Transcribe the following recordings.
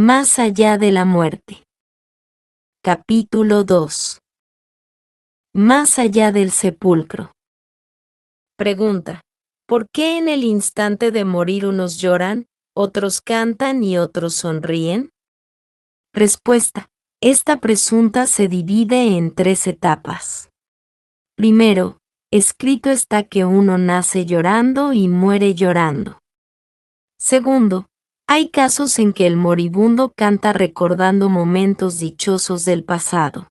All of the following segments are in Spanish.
Más allá de la muerte. Capítulo 2. Más allá del sepulcro. Pregunta: ¿por qué en el instante de morir unos lloran, otros cantan y otros sonríen? Respuesta: esta pregunta se divide en 3 etapas. Primero, escrito está que uno nace llorando y muere llorando. Segundo, hay casos en que el moribundo canta recordando momentos dichosos del pasado.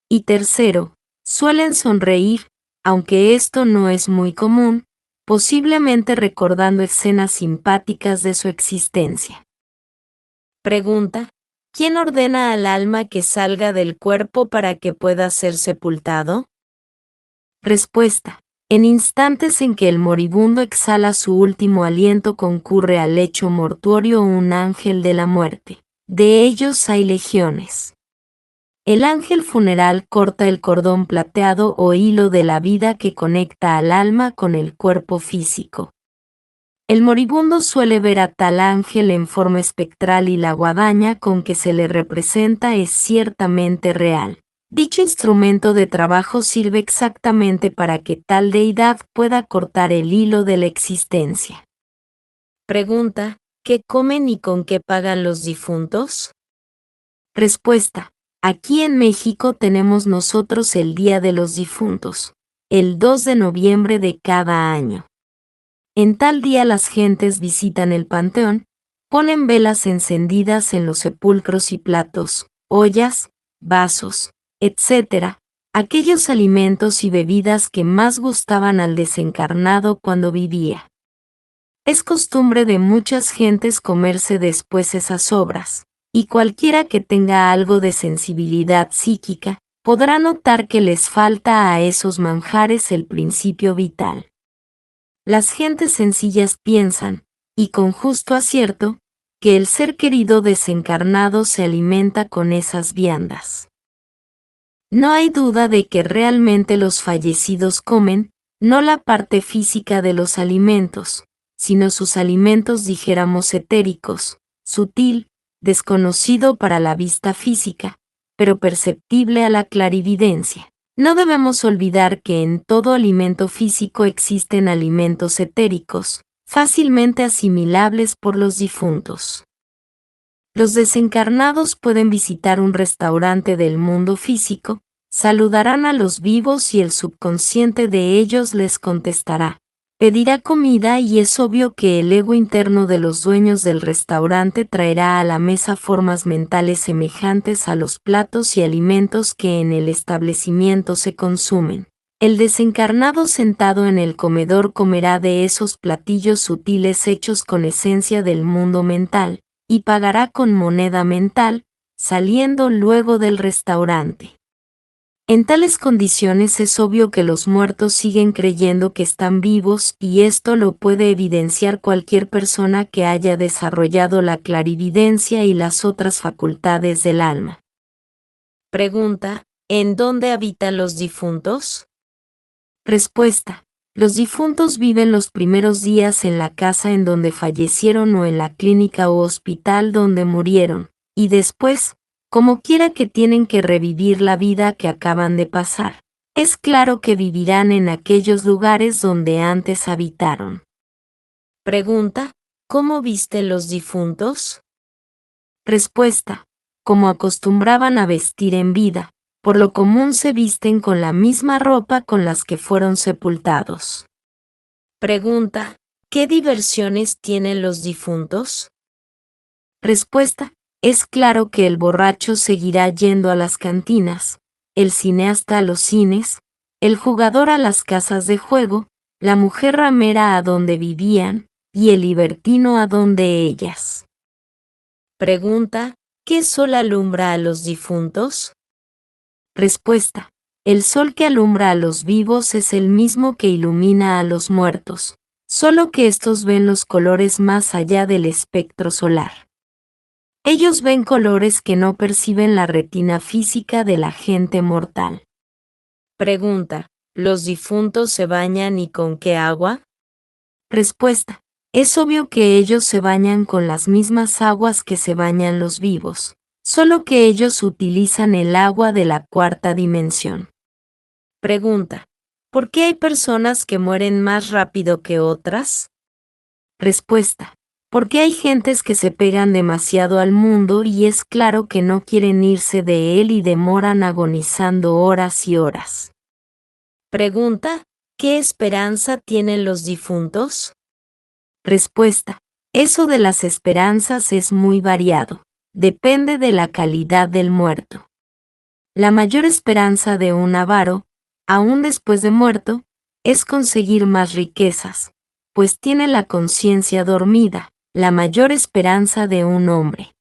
Y tercero, suelen sonreír, aunque esto no es muy común, posiblemente recordando escenas simpáticas de su existencia. Pregunta: ¿quién ordena al alma que salga del cuerpo para que pueda ser sepultado? Respuesta: en instantes en que el moribundo exhala su último aliento concurre al lecho mortuorio un ángel de la muerte. De ellos hay legiones. El ángel funeral corta el cordón plateado o hilo de la vida que conecta al alma con el cuerpo físico. El moribundo suele ver a tal ángel en forma espectral y la guadaña con que se le representa es ciertamente real. Dicho instrumento de trabajo sirve exactamente para que tal deidad pueda cortar el hilo de la existencia. Pregunta: ¿qué comen y con qué pagan los difuntos? Respuesta: aquí en México tenemos nosotros el Día de los Difuntos, el 2 de noviembre de cada año. En tal día las gentes visitan el panteón, ponen velas encendidas en los sepulcros y platos, ollas, vasos, etc., aquellos alimentos y bebidas que más gustaban al desencarnado cuando vivía. Es costumbre de muchas gentes comerse después esas sobras, y cualquiera que tenga algo de sensibilidad psíquica, podrá notar que les falta a esos manjares el principio vital. Las gentes sencillas piensan, y con justo acierto, que el ser querido desencarnado se alimenta con esas viandas. No hay duda de que realmente los fallecidos comen, no la parte física de los alimentos, sino sus alimentos dijéramos etéricos, sutil, desconocido para la vista física, pero perceptible a la clarividencia. No debemos olvidar que en todo alimento físico existen alimentos etéricos, fácilmente asimilables por los difuntos. Los desencarnados pueden visitar un restaurante del mundo físico, saludarán a los vivos y el subconsciente de ellos les contestará. Pedirá comida y es obvio que el ego interno de los dueños del restaurante traerá a la mesa formas mentales semejantes a los platos y alimentos que en el establecimiento se consumen. El desencarnado sentado en el comedor comerá de esos platillos sutiles hechos con esencia del mundo mental, y pagará con moneda mental, saliendo luego del restaurante. En tales condiciones es obvio que los muertos siguen creyendo que están vivos y esto lo puede evidenciar cualquier persona que haya desarrollado la clarividencia y las otras facultades del alma. Pregunta: ¿en dónde habitan los difuntos? Respuesta: los difuntos viven los primeros días en la casa en donde fallecieron o en la clínica o hospital donde murieron, y después, como quiera que tienen que revivir la vida que acaban de pasar. Es claro que vivirán en aquellos lugares donde antes habitaron. Pregunta: ¿cómo visten los difuntos? Respuesta: como acostumbraban a vestir en vida, por lo común se visten con la misma ropa con las que fueron sepultados. Pregunta: ¿qué diversiones tienen los difuntos? Respuesta: es claro que el borracho seguirá yendo a las cantinas, el cineasta a los cines, el jugador a las casas de juego, la mujer ramera a donde vivían, y el libertino a donde ellas. Pregunta: ¿qué sol alumbra a los difuntos? Respuesta: el sol que alumbra a los vivos es el mismo que ilumina a los muertos, solo que estos ven los colores más allá del espectro solar. Ellos ven colores que no perciben la retina física de la gente mortal. Pregunta: ¿los difuntos se bañan y con qué agua? Respuesta: Es obvio que ellos se bañan con las mismas aguas que se bañan los vivos, solo que ellos utilizan el agua de la cuarta dimensión. Pregunta: ¿por qué hay personas que mueren más rápido que otras? Respuesta: porque hay gentes que se pegan demasiado al mundo y es claro que no quieren irse de él y demoran agonizando horas y horas. Pregunta: ¿qué esperanza tienen los difuntos? Respuesta: eso de las esperanzas es muy variado, depende de la calidad del muerto. La mayor esperanza de un avaro, aún después de muerto, es conseguir más riquezas, pues tiene la conciencia dormida, la mayor esperanza de un hombre.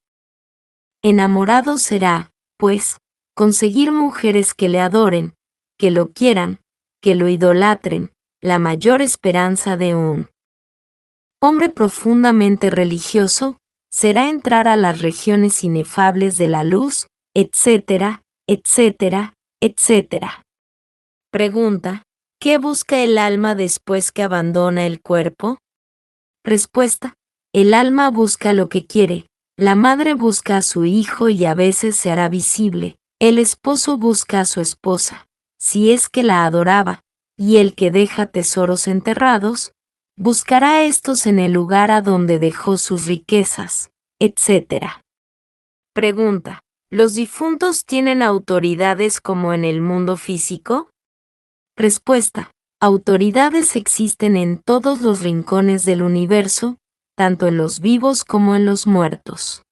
Enamorado será, pues, conseguir mujeres que le adoren, que lo quieran, que lo idolatren, la mayor esperanza de un hombre profundamente religioso, será entrar a las regiones inefables de la luz, etcétera, etcétera, etcétera. Pregunta: ¿qué busca el alma después que abandona el cuerpo? Respuesta: el alma busca lo que quiere, la madre busca a su hijo y a veces se hará visible, el esposo busca a su esposa, si es que la adoraba, y el que deja tesoros enterrados, buscará estos en el lugar a donde dejó sus riquezas, etc. Pregunta: ¿los difuntos tienen autoridades como en el mundo físico? Respuesta: autoridades existen en todos los rincones del universo, tanto en los vivos como en los muertos.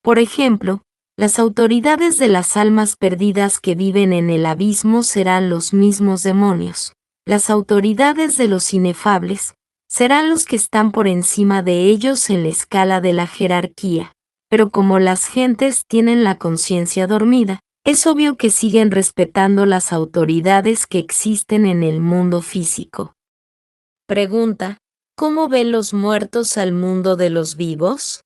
Por ejemplo, las autoridades de las almas perdidas que viven en el abismo serán los mismos demonios. Las autoridades de los inefables serán los que están por encima de ellos en la escala de la jerarquía. Pero como las gentes tienen la conciencia dormida, es obvio que siguen respetando las autoridades que existen en el mundo físico. Pregunta: ¿cómo ven los muertos al mundo de los vivos?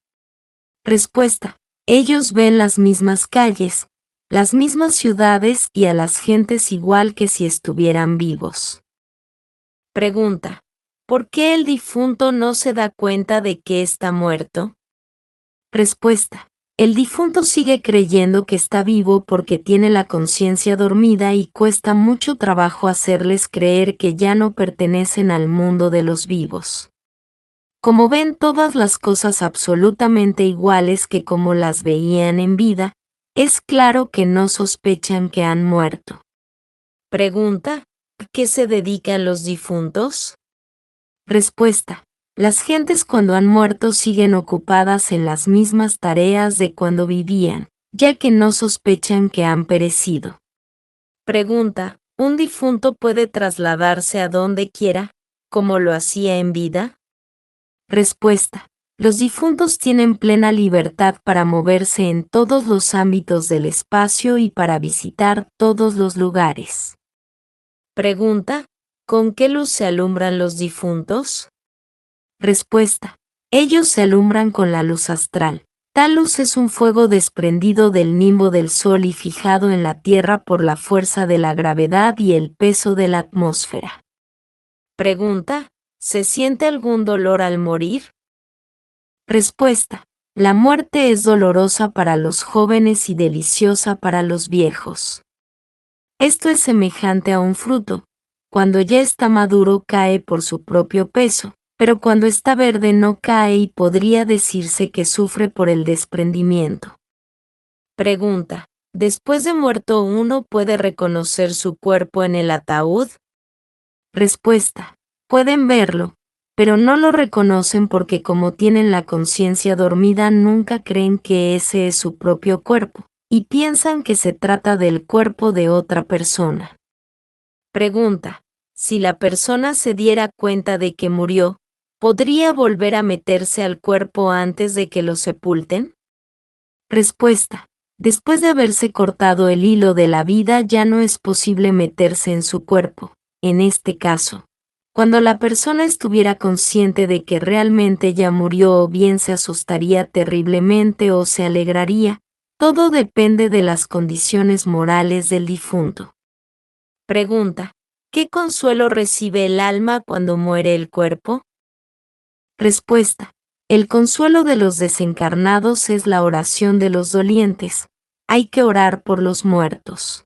Respuesta: ellos ven las mismas calles, las mismas ciudades y a las gentes igual que si estuvieran vivos. Pregunta: ¿por qué el difunto no se da cuenta de que está muerto? Respuesta: el difunto sigue creyendo que está vivo porque tiene la conciencia dormida y cuesta mucho trabajo hacerles creer que ya no pertenecen al mundo de los vivos. Como ven todas las cosas absolutamente iguales que como las veían en vida, es claro que no sospechan que han muerto. Pregunta: ¿a qué se dedican los difuntos? Respuesta: las gentes cuando han muerto siguen ocupadas en las mismas tareas de cuando vivían, ya que no sospechan que han perecido. Pregunta: ¿un difunto puede trasladarse a donde quiera, como lo hacía en vida? Respuesta: los difuntos tienen plena libertad para moverse en todos los ámbitos del espacio y para visitar todos los lugares. Pregunta: ¿con qué luz se alumbran los difuntos? Respuesta: ellos se alumbran con la luz astral. Tal luz es un fuego desprendido del nimbo del Sol y fijado en la Tierra por la fuerza de la gravedad y el peso de la atmósfera. Pregunta: ¿se siente algún dolor al morir? Respuesta: la muerte es dolorosa para los jóvenes y deliciosa para los viejos. Esto es semejante a un fruto. Cuando ya está maduro cae por su propio peso, pero cuando está verde no cae y podría decirse que sufre por el desprendimiento. Pregunta: ¿después de muerto uno puede reconocer su cuerpo en el ataúd? Respuesta: pueden verlo, pero no lo reconocen porque como tienen la conciencia dormida nunca creen que ese es su propio cuerpo, y piensan que se trata del cuerpo de otra persona. Pregunta: si la persona se diera cuenta de que murió, ¿podría volver a meterse al cuerpo antes de que lo sepulten? Respuesta: después de haberse cortado el hilo de la vida ya no es posible meterse en su cuerpo. En este caso, cuando la persona estuviera consciente de que realmente ya murió o bien se asustaría terriblemente o se alegraría, todo depende de las condiciones morales del difunto. Pregunta: ¿qué consuelo recibe el alma cuando muere el cuerpo? Respuesta. El consuelo de los desencarnados es la oración de los dolientes. Hay que orar por los muertos.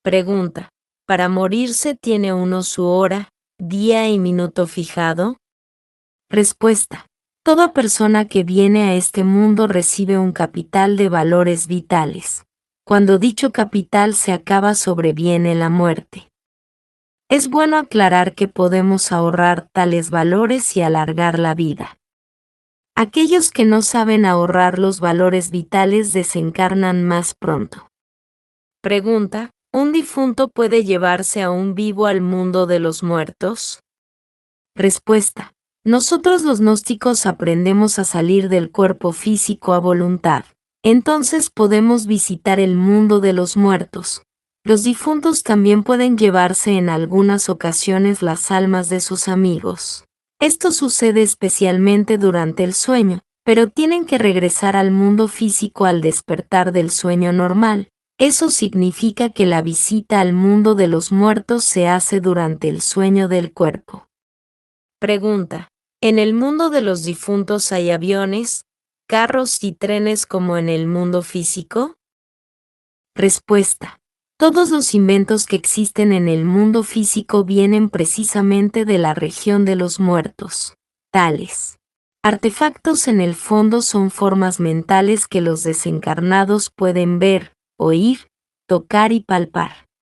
Pregunta. ¿Para morirse tiene uno su hora, día y minuto fijado? Respuesta. Toda persona que viene a este mundo recibe un capital de valores vitales. Cuando dicho capital se acaba, sobreviene la muerte. Es bueno aclarar que podemos ahorrar tales valores y alargar la vida. Aquellos que no saben ahorrar los valores vitales desencarnan más pronto. Pregunta. ¿Un difunto puede llevarse a un vivo al mundo de los muertos? Respuesta. Nosotros los gnósticos aprendemos a salir del cuerpo físico a voluntad. Entonces podemos visitar el mundo de los muertos. Los difuntos también pueden llevarse en algunas ocasiones las almas de sus amigos. Esto sucede especialmente durante el sueño, pero tienen que regresar al mundo físico al despertar del sueño normal. Eso significa que la visita al mundo de los muertos se hace durante el sueño del cuerpo. Pregunta. ¿En el mundo de los difuntos hay aviones, carros y trenes como en el mundo físico? Respuesta. Todos los inventos que existen en el mundo físico vienen precisamente de la región de los muertos. Tales artefactos en el fondo son formas mentales que los desencarnados pueden ver, oír, tocar y palpar.